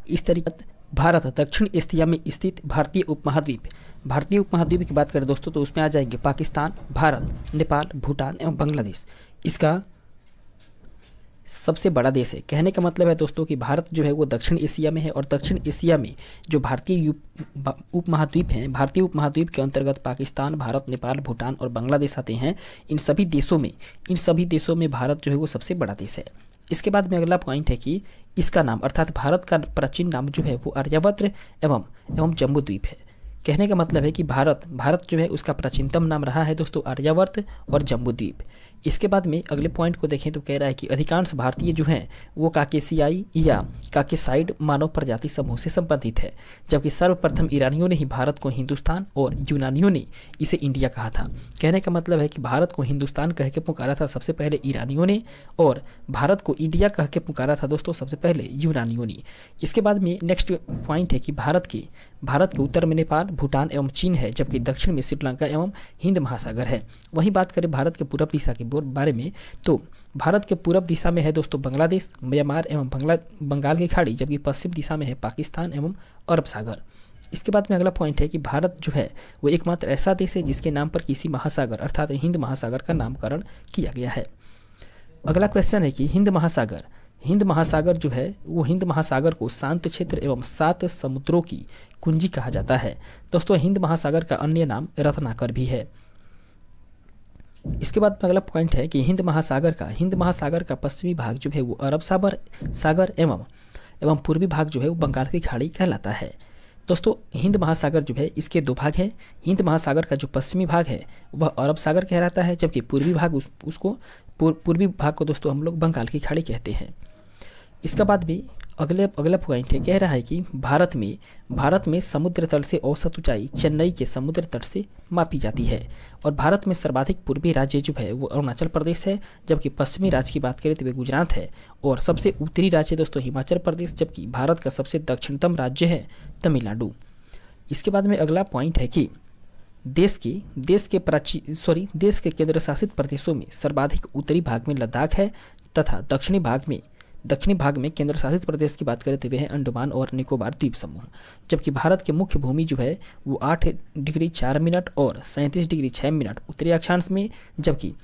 इस तरीके भारत दक्षिण एशिया में स्थित भारतीय उपमहाद्वीप की बात करें दोस्तों तो उसमें आ जाएंगे पाकिस्तान, भारत, नेपाल, भूटान एवं बांग्लादेश। इसका सबसे बड़ा देश है। कहने का मतलब है दोस्तों कि भारत जो है वो दक्षिण एशिया में है और दक्षिण एशिया में जो भारतीय उपमहाद्वीप हैं, भारतीय उपमहाद्वीप के अंतर्गत पाकिस्तान, भारत, नेपाल, भूटान और बांग्लादेश आते हैं। इन सभी देशों में भारत जो है वो सबसे बड़ा देश है। इसके बाद में अगला पॉइंट है कि इसका नाम अर्थात भारत का प्राचीन नाम जो है वो आर्यावर्त एवं जम्बूद्वीप है। कहने का मतलब है कि भारत जो है उसका प्राचीनतम नाम रहा है दोस्तों आर्यावर्त और जम्बूद्वीप। इसके बाद में अगले पॉइंट को देखें तो कह रहा है कि अधिकांश भारतीय जो हैं वो काकेशियाई या काकेसाइड मानव प्रजाति समूह से संबंधित है, जबकि सर्वप्रथम ईरानियों ने ही भारत को हिंदुस्तान और यूनानियों ने इसे इंडिया कहा था। कहने का मतलब है कि भारत को हिंदुस्तान कह के पुकारा था सबसे पहले ईरानियों ने और भारत को इंडिया कह के पुकारा था दोस्तों सबसे पहले यूनानियों ने। इसके बाद में नेक्स्ट पॉइंट है कि भारत के उत्तर में नेपाल, भूटान एवं चीन है, जबकि दक्षिण में श्रीलंका एवं हिंद महासागर है। वहीं बात करें भारत के पूर्व दिशा के बारे में तो भारत के पूर्व दिशा में है दोस्तों बांग्लादेश, म्यांमार एवं बंगाल की खाड़ी, जबकि पश्चिम दिशा में है पाकिस्तान एवं अरब सागर। इसके बाद में अगला पॉइंट है कि भारत जो है वो एकमात्र ऐसा देश है जिसके नाम पर किसी महासागर अर्थात हिंद महासागर का नामकरण किया गया है। अगला क्वेश्चन है कि हिंद महासागर जो है वो हिंद महासागर को शांत क्षेत्र एवं 7 समुद्रों की कुंजी कहा जाता है। दोस्तों हिंद महासागर का अन्य नाम रत्नाकर भी है। इसके बाद में अगला पॉइंट है कि हिंद महासागर का पश्चिमी भाग जो है वो अरब सागर एवं पूर्वी भाग जो है वो बंगाल की खाड़ी कहलाता है। दोस्तों हिंद महासागर जो है इसके 2 भाग हैं। हिंद महासागर का जो पश्चिमी भाग है वह अरब सागर कहलाता है, जबकि पूर्वी भाग को दोस्तों हम लोग बंगाल की खाड़ी कहते हैं। इसका बाद भी अगला पॉइंट है, कह रहा है कि भारत में समुद्र तल से औसत ऊंचाई चेन्नई के समुद्र तट से मापी जाती है और भारत में सर्वाधिक पूर्वी राज्य जो है वो अरुणाचल प्रदेश है, जबकि पश्चिमी राज्य की बात करें तो वे गुजरात है और सबसे उत्तरी राज्य दोस्तों हिमाचल प्रदेश, जबकि भारत का सबसे दक्षिणतम राज्य है तमिलनाडु। इसके बाद में अगला पॉइंट है कि देश के केंद्र शासित प्रदेशों में सर्वाधिक उत्तरी भाग में लद्दाख है तथा दक्षिणी भाग में केंद्र शासित प्रदेश की बात करें तो वे हैं अंडमान और निकोबार द्वीप समूह। जबकि भारत की मुख्य भूमि जो है वो 8 डिग्री 4 मिनट और 37 डिग्री 6 मिनट उत्तरी अक्षांश में, जबकि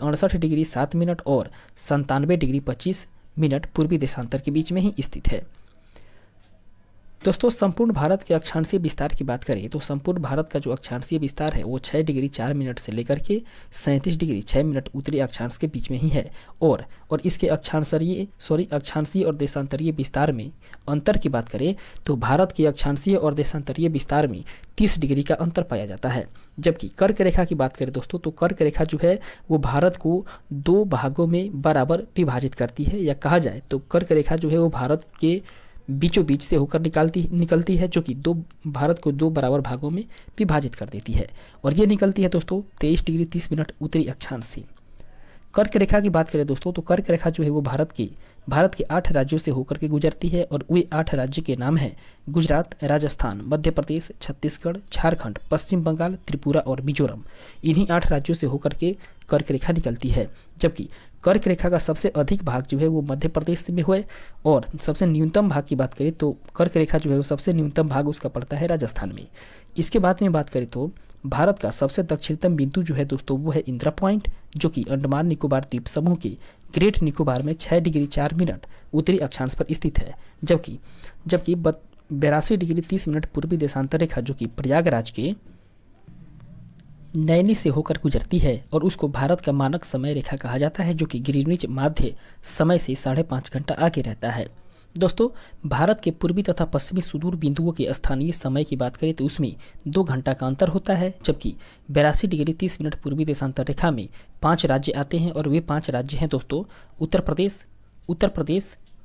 68 डिग्री 7 मिनट और 97 डिग्री 25 मिनट पूर्वी देशांतर के बीच में ही स्थित है। दोस्तों संपूर्ण भारत के अक्षांशीय विस्तार की बात करें तो संपूर्ण भारत का जो अक्षांशीय विस्तार है वो 6 डिग्री 4 मिनट से लेकर के 37 डिग्री 6 मिनट उत्तरी अक्षांश के बीच में ही है और इसके अक्षांशीय और देशांतरीय विस्तार में अंतर की बात करें तो भारत के अक्षांशीय और देशांतरीय विस्तार में 30 डिग्री का अंतर पाया जाता है। जबकि कर्क रेखा की बात करें दोस्तों तो कर्क रेखा जो है वो भारत को 2 भागों में बराबर विभाजित करती है, या कहा जाए तो कर्क रेखा जो है वो भारत के बीचों बीच से होकर निकलती है, जो कि भारत को 2 बराबर भागों में विभाजित कर देती है और ये निकलती है दोस्तों 23 डिग्री 30 मिनट उत्तरी अक्षांश से। कर्क रेखा की बात करें दोस्तों तो कर्क रेखा जो है वो भारत के 8 राज्यों से होकर के गुजरती है और वे 8 राज्य के नाम हैं गुजरात, राजस्थान, मध्य प्रदेश, छत्तीसगढ़, झारखंड, पश्चिम बंगाल, त्रिपुरा और मिजोरम। इन्हीं 8 राज्यों से होकर के कर्क रेखा निकलती है, जबकि कर्क रेखा का सबसे अधिक भाग जो है वो मध्य प्रदेश में हुए और सबसे न्यूनतम भाग की बात करें तो कर्क रेखा जो है वो सबसे न्यूनतम भाग उसका पड़ता है राजस्थान में। इसके बाद में बात करें तो भारत का सबसे दक्षिणतम बिंदु जो है दोस्तों वो है इंदिरा पॉइंट, जो कि अंडमान निकोबार द्वीप समूह के ग्रेट निकोबार में 6 डिग्री 4 मिनट उत्तरी अक्षांश पर स्थित है, जबकि 82 डिग्री 30 मिनट पूर्वी देशांतर रेखा जो कि प्रयागराज के नैनी से होकर गुजरती है और उसको भारत का मानक समय रेखा कहा जाता है, जो कि ग्रीनविच माध्य समय से 5.5 घंटा आगे रहता है। दोस्तों भारत के पूर्वी तथा पश्चिमी सुदूर बिंदुओं के स्थानीय समय की बात करें तो उसमें 2 घंटा का अंतर होता है, जबकि 82 डिग्री 30 मिनट पूर्वी देशांतर रेखा में 5 राज्य आते हैं और वे 5 राज्य हैं दोस्तों उत्तर प्रदेश,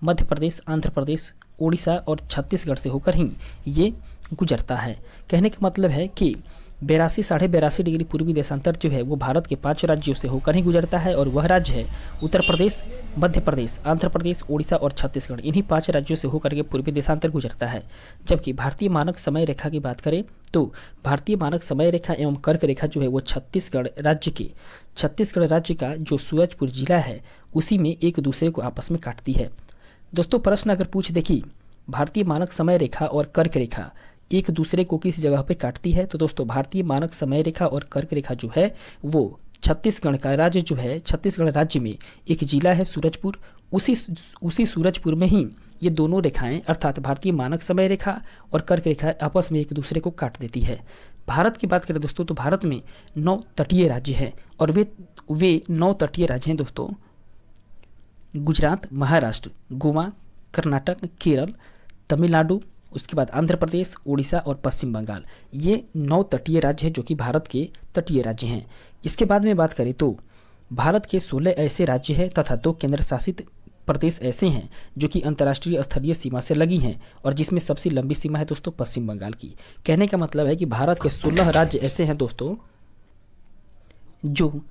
मध्य प्रदेश, आंध्र प्रदेश, उड़ीसा और छत्तीसगढ़ से होकर ही ये गुजरता है। कहने का मतलब है कि 82 डिग्री पूर्वी देशांतर जो है वो भारत के 5 राज्यों से होकर ही गुजरता है और वह राज्य है उत्तर प्रदेश, मध्य प्रदेश, आंध्र प्रदेश, उड़ीसा और छत्तीसगढ़। इन्हीं 5 राज्यों से होकर के पूर्वी देशांतर गुजरता है। जबकि भारतीय मानक समय रेखा की बात करें तो भारतीय मानक समय रेखा एवं कर्क रेखा जो है वो छत्तीसगढ़ राज्य का जो सूरजपुर जिला है उसी में एक दूसरे को आपस में काटती है। दोस्तों प्रश्न अगर पूछ दे कि भारतीय मानक समय रेखा और कर्क रेखा एक दूसरे को किस जगह पे काटती है? तो दोस्तों भारतीय मानक समय रेखा और कर्क रेखा जो है वो छत्तीसगढ़ का राज्य जो है, छत्तीसगढ़ राज्य में एक जिला है सूरजपुर, उसी सूरजपुर में ही ये दोनों रेखाएं अर्थात भारतीय मानक समय रेखा और कर्क रेखा आपस में एक दूसरे को काट देती है। भारत की बात करें दोस्तों तो भारत में 9 तटीय राज्य हैं और वे 9 तटीय राज्य हैं दोस्तों गुजरात, महाराष्ट्र, गोवा, कर्नाटक, केरल, तमिलनाडु, उसके बाद आंध्र प्रदेश, उड़ीसा और पश्चिम बंगाल। ये 9 तटीय राज्य हैं जो कि भारत के तटीय राज्य हैं। इसके बाद में बात करें तो भारत के 16 ऐसे राज्य हैं तथा 2 केंद्र शासित प्रदेश ऐसे हैं जो कि अंतर्राष्ट्रीय स्थलीय सीमा से लगी हैं और जिसमें सबसे लंबी सीमा है दोस्तों पश्चिम बंगाल की। कहने का मतलब है कि भारत के 16 राज्य ऐसे हैं दोस्तों जो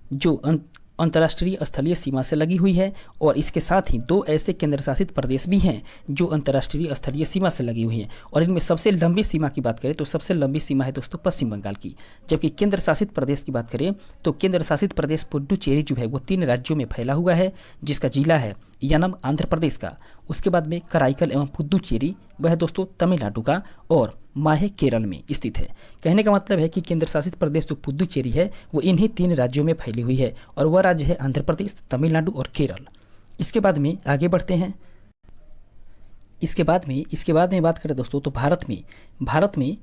अंतर्राष्ट्रीय स्थलीय सीमा से लगी हुई है और इसके साथ ही 2 ऐसे केंद्र शासित प्रदेश भी हैं जो अंतर्राष्ट्रीय स्थलीय सीमा से लगी हुई हैं और इनमें सबसे लंबी सीमा की बात करें तो सबसे लंबी सीमा है दोस्तों पश्चिम बंगाल की। जबकि केंद्र शासित प्रदेश की बात करें तो केंद्र शासित प्रदेश पुडुचेरी जो है वो 3 राज्यों में फैला हुआ है जिसका जिला है यनम आंध्र प्रदेश का, उसके बाद में कराईकल एवं पुदुचेरी वह दोस्तों तमिलनाडु का और माहे केरल में स्थित है। कहने का मतलब है कि केंद्र शासित प्रदेश जो पुदुचेरी है वो इन्हीं 3 राज्यों में फैली हुई है और वह राज्य है आंध्र प्रदेश, तमिलनाडु और केरल। इसके बाद में आगे बढ़ते हैं। इसके बाद में बात करें दोस्तों तो भारत में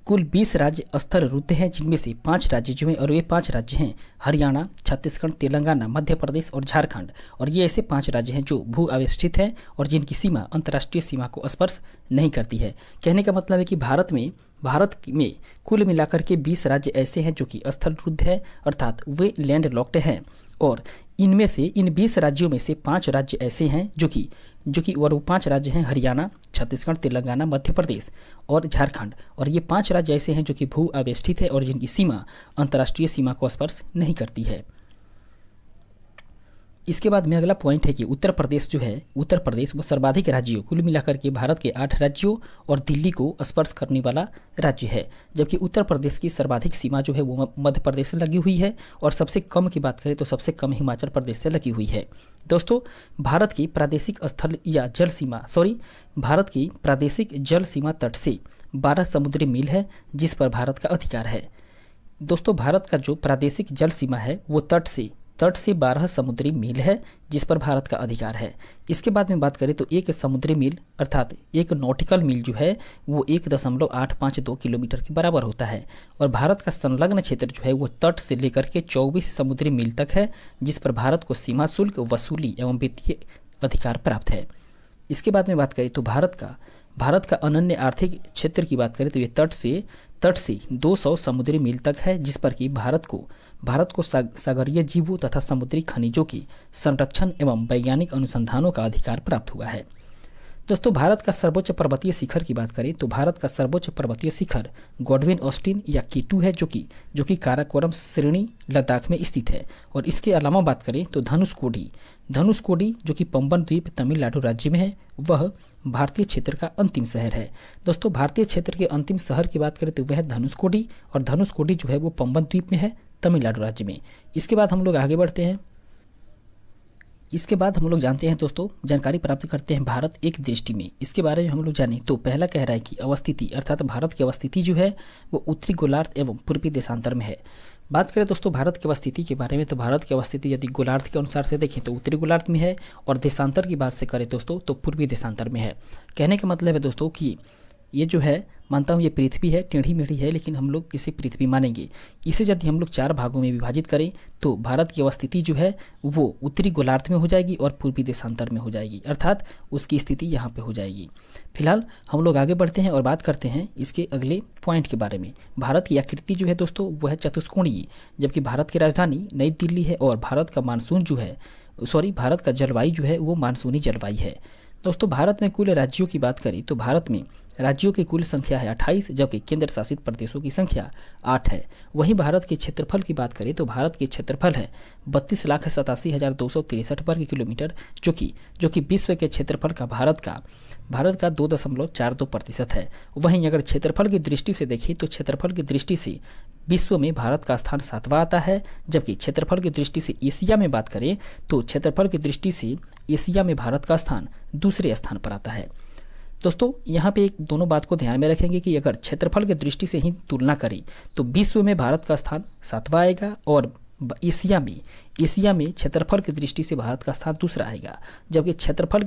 कुल 20 राज्य स्तर रुद्ध हैं जिनमें से 5 राज्य जो हैं और ये 5 राज्य हैं हरियाणा, छत्तीसगढ़, तेलंगाना, मध्य प्रदेश और झारखंड। और ये ऐसे 5 राज्य हैं जो भू अवस्थित हैं और जिनकी सीमा अंतर्राष्ट्रीय सीमा को स्पर्श नहीं करती है। कहने का मतलब है कि भारत में कुल मिलाकर के 20 राज्य ऐसे हैं जो कि स्थल रुद्ध है अर्थात वे लैंड लॉक्ड हैं और इनमें से इन 20 राज्यों में से 5 राज्य ऐसे हैं जो कि और वो 5 राज्य हैं हरियाणा, छत्तीसगढ़, तेलंगाना, मध्य प्रदेश और झारखंड। और ये 5 राज्य ऐसे हैं जो कि भू अवस्थित है और जिनकी सीमा अंतर्राष्ट्रीय सीमा को स्पर्श नहीं करती है। इसके बाद में अगला पॉइंट है कि उत्तर प्रदेश वो सर्वाधिक राज्यों कुल मिलाकर के भारत के 8 राज्यों और दिल्ली को स्पर्श करने वाला राज्य है। जबकि उत्तर प्रदेश की सर्वाधिक सीमा जो है वो मध्य प्रदेश से लगी हुई है और सबसे कम की बात करें तो सबसे कम हिमाचल प्रदेश से लगी हुई है। दोस्तों भारत की प्रादेशिक जल सीमा तट से 12 समुद्री मील है जिस पर भारत का अधिकार है। दोस्तों भारत का जो प्रादेशिक जल सीमा है वो तट से 12 समुद्री मील है जिस पर भारत का अधिकार है। इसके बाद में बात करें तो 1 समुद्री मील अर्थात 1 नॉटिकल मील जो है वो 1.852 किलोमीटर के बराबर होता है और भारत का संलग्न क्षेत्र जो है वो तट से लेकर के 24 समुद्री मील तक है जिस पर भारत को सीमा शुल्क वसूली एवं वित्तीय अधिकार प्राप्त है। इसके बाद में बात करें तो भारत का अनन्य आर्थिक क्षेत्र की बात करें तो ये तट से 200 समुद्री मील तक है जिस पर कि भारत को सागरीय जीवों तथा समुद्री खनिजों की संरक्षण एवं वैज्ञानिक अनुसंधानों का अधिकार प्राप्त हुआ है। दोस्तों भारत का सर्वोच्च पर्वतीय शिखर की बात करें तो भारत का सर्वोच्च पर्वतीय शिखर गॉडविन ऑस्टिन या K2 है जो कि काराकोरम श्रेणी लद्दाख में स्थित है। और इसके अलावा बात करें तो धनुषकोडी जो कि पंबन द्वीप तमिलनाडु राज्य में है वह भारतीय क्षेत्र का अंतिम शहर है। दोस्तों भारतीय क्षेत्र के अंतिम शहर की बात करें तो वह धनुषकोडी और धनुषकोडी जो है वो पंबन द्वीप में है तमिलनाडु राज्य में। इसके बाद हम लोग आगे बढ़ते हैं। इसके बाद हम लोग जानते हैं दोस्तों जानकारी प्राप्त करते हैं भारत एक दृष्टि में। इसके बारे में हम लोग जानें तो पहला कह रहा है कि अवस्थिति अर्थात भारत की अवस्थिति जो है वो उत्तरी गोलार्ध एवं पूर्वी देशांतर में है। बात करें दोस्तों भारत की अवस्थिति के बारे में तो भारत की अवस्थिति यदि गोलार्ध के अनुसार से देखें तो उत्तरी गोलार्ध में है और देशांतर की बात से करें दोस्तों तो पूर्वी देशांतर में है। कहने का मतलब है दोस्तों कि ये जो है मानता हूँ ये पृथ्वी है, टेढ़ी मेढ़ी है लेकिन हम लोग इसे पृथ्वी मानेंगे। इसे यदि हम लोग 4 भागों में विभाजित करें तो भारत की अवस्थिति जो है वो उत्तरी गोलार्ध में हो जाएगी और पूर्वी देशांतर में हो जाएगी अर्थात उसकी स्थिति यहाँ पे हो जाएगी। फिलहाल हम लोग आगे बढ़ते हैं और बात करते हैं इसके अगले पॉइंट के बारे में। भारत की आकृति जो है दोस्तों वो है चतुष्कोणीय, जबकि भारत की राजधानी नई दिल्ली है और भारत का जलवायु जो है वो मानसूनी जलवायु है। दोस्तों भारत में कुल राज्यों की बात करें तो भारत में राज्यों की कुल संख्या है 28 जबकि केंद्र शासित प्रदेशों की संख्या 8 है। वहीं भारत के क्षेत्रफल की बात करें तो भारत के क्षेत्रफल है 32,87,263 वर्ग किलोमीटर जो कि विश्व के क्षेत्रफल का भारत का 2.42% है। वहीं अगर क्षेत्रफल की दृष्टि से देखें तो क्षेत्रफल की दृष्टि से विश्व में भारत का स्थान 7वां आता है, जबकि क्षेत्रफल की दृष्टि से एशिया में बात करें तो क्षेत्रफल की दृष्टि से एशिया में भारत का स्थान दूसरे स्थान पर आता है। दोस्तों यहाँ पे एक दोनों बात को ध्यान में रखेंगे कि अगर क्षेत्रफल की दृष्टि से ही तुलना करें तो विश्व में भारत का स्थान 7वां आएगा और एशिया में क्षेत्रफल की दृष्टि से भारत का स्थान दूसरा आएगा। जबकि क्षेत्रफल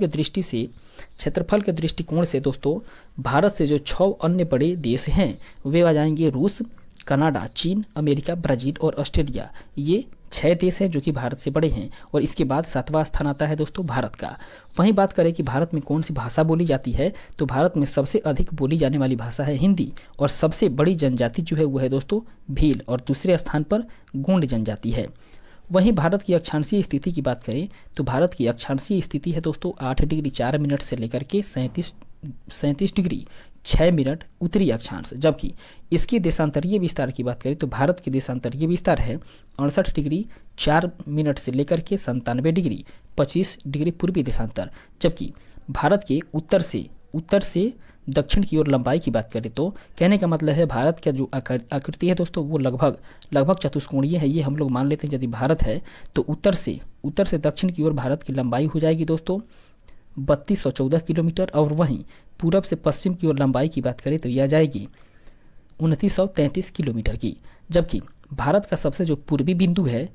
के दृष्टिकोण से दोस्तों भारत से जो 6 अन्य बड़े देश हैं वे आ जाएंगे रूस, कनाडा, चीन, अमेरिका, ब्राज़ील और ऑस्ट्रेलिया। ये 6 देश हैं जो कि भारत से बड़े हैं और इसके बाद 7वां स्थान आता है दोस्तों भारत का। वहीं बात करें कि भारत में कौन सी भाषा बोली जाती है तो भारत में सबसे अधिक बोली जाने वाली भाषा है हिंदी और सबसे बड़ी जनजाति जो है वो है दोस्तों भील और दूसरे स्थान पर गोंड जनजाति है। वहीं भारत की अक्षांशीय स्थिति की बात करें तो भारत की अक्षांशीय स्थिति है दोस्तों 8 डिग्री 4 मिनट से लेकर के 37 डिग्री 6 मिनट उत्तरी अक्षांश। जबकि इसके देशांतरीय विस्तार की बात करें तो भारत के देशांतरीय विस्तार है 68 डिग्री 4 मिनट से लेकर के 97 डिग्री 25 डिग्री पूर्वी देशांतर। जबकि भारत के उत्तर से दक्षिण की ओर लंबाई की बात करें तो कहने का मतलब है भारत का जो आकृति है दोस्तों वो लगभग चतुष्कोणीय है। ये हम लोग मान लेते हैं यदि भारत है तो उत्तर से दक्षिण की ओर भारत की लंबाई हो जाएगी दोस्तों 3214 किलोमीटर और वहीं पूरब से पश्चिम की ओर लंबाई की बात करें तो यह जाएगी 2933 किलोमीटर की। जबकि भारत का सबसे जो पूर्वी बिंदु है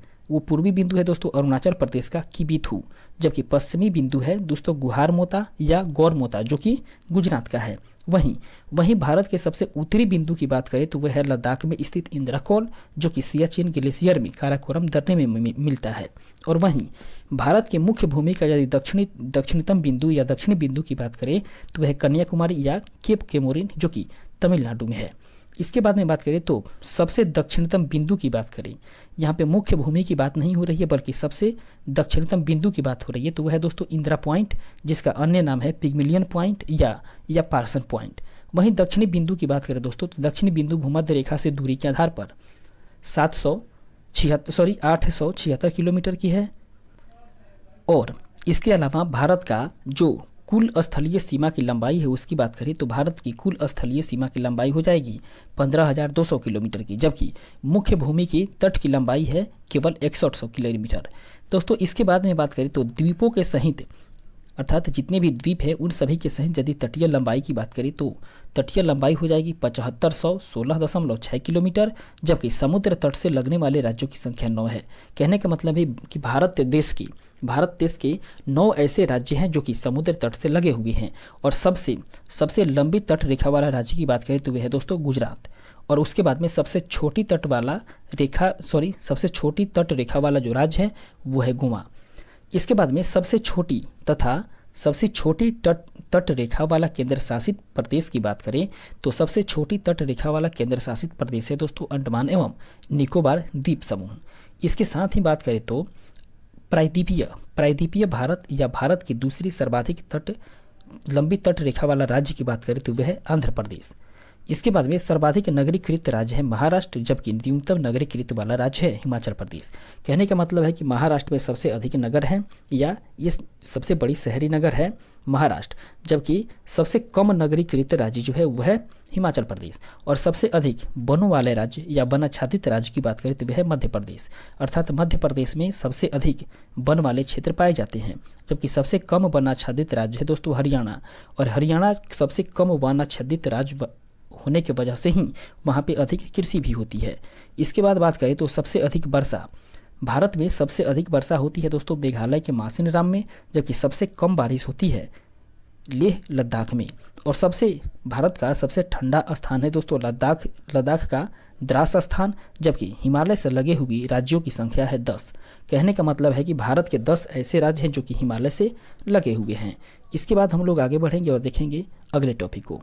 दोस्तों अरुणाचल प्रदेश का किबिथू। जबकि पश्चिमी बिंदु है दोस्तों गुहारमोता या गौरमोता जो कि गुजरात का है। वहीं भारत के सबसे उत्तरी बिंदु की बात करें तो वह है लद्दाख में स्थित इंद्रकोल जो कि सियाचिन ग्लेशियर में काराकोरम दर्रे में मिलता है। और वहीं भारत के मुख्य भूमि का यदि दक्षिणतम बिंदु या दक्षिणी बिंदु की बात करें तो वह कन्याकुमारी या केप केमोरिन जो कि तमिलनाडु में है। इसके बाद में बात करें तो सबसे दक्षिणतम बिंदु की बात करें, यहाँ पे मुख्य भूमि की बात नहीं हो रही है बल्कि सबसे दक्षिणतम बिंदु की बात हो रही है तो वह है दोस्तों इंदिरा पॉइंट जिसका अन्य नाम है पिग्मिलियन पॉइंट या पार्सन पॉइंट। वहीं दक्षिणी बिंदु की बात करें दोस्तों तो दक्षिणी बिंदु भूमध्य रेखा से दूरी के आधार पर 876 किलोमीटर की है। और इसके अलावा भारत का जो कुल स्थलीय सीमा की लंबाई है उसकी बात करें तो भारत की कुल स्थलीय सीमा की लंबाई हो जाएगी 15,200 किलोमीटर की। जबकि मुख्य भूमि की तट की लंबाई है केवल 6100 किलोमीटर। दोस्तों इसके बाद में बात करें तो द्वीपों के सहित अर्थात जितने भी द्वीप है उन सभी के सहित यदि तटीय लंबाई की बात करें तो तटीय लंबाई हो जाएगी 7516.6 किलोमीटर। जबकि समुद्र तट से लगने वाले राज्यों की संख्या 9 है। कहने का मतलब है कि भारत देश के 9 ऐसे राज्य हैं जो कि समुद्र तट से लगे हुए हैं। और सबसे लंबी तट रेखा वाला राज्य की बात करें तो वह है दोस्तों गुजरात। और उसके बाद में सबसे छोटी तट रेखा वाला जो राज्य है वो है गोवा। इसके बाद में सबसे छोटी तट रेखा वाला केंद्र शासित प्रदेश की बात करें तो सबसे छोटी तट रेखा वाला केंद्र शासित प्रदेश है दोस्तों अंडमान एवं निकोबार द्वीप समूह। इसके साथ ही बात करें तो प्रायद्वीपीय भारत या भारत की दूसरी सर्वाधिक लंबी तट रेखा वाला राज्य की बात करें तो वह है आंध्र प्रदेश। इसके बाद में सर्वाधिक नगरीकृत राज्य है महाराष्ट्र जबकि न्यूनतम नगरीकृत वाला राज्य है हिमाचल प्रदेश। कहने का मतलब है कि महाराष्ट्र में सबसे अधिक नगर हैं या ये सबसे बड़ी शहरी नगर है महाराष्ट्र जबकि सबसे कम नगरीकृत राज्य जो है वह है हिमाचल प्रदेश। और सबसे अधिक वनों वाले राज्य या वनाच्छादित राज्य की बात करें तो वह है मध्य प्रदेश। अर्थात मध्य प्रदेश में सबसे अधिक वन वाले क्षेत्र पाए जाते हैं जबकि सबसे कम वनाच्छादित राज्य है दोस्तों हरियाणा। और हरियाणा सबसे कम वनाच्छादित राज्य होने की वजह से ही वहाँ पे अधिक कृषि भी होती है। इसके बाद बात करें तो भारत में सबसे अधिक वर्षा होती है दोस्तों मेघालय के मासिनराम में जबकि सबसे कम बारिश होती है लेह लद्दाख में। और भारत का सबसे ठंडा स्थान है दोस्तों लद्दाख का द्रास स्थान जबकि हिमालय से लगे हुए राज्यों की संख्या है 10। कहने का मतलब है कि भारत के 10 ऐसे राज्य हैं जो कि हिमालय से लगे हुए हैं। इसके बाद हम लोग आगे बढ़ेंगे और देखेंगे अगले टॉपिक को।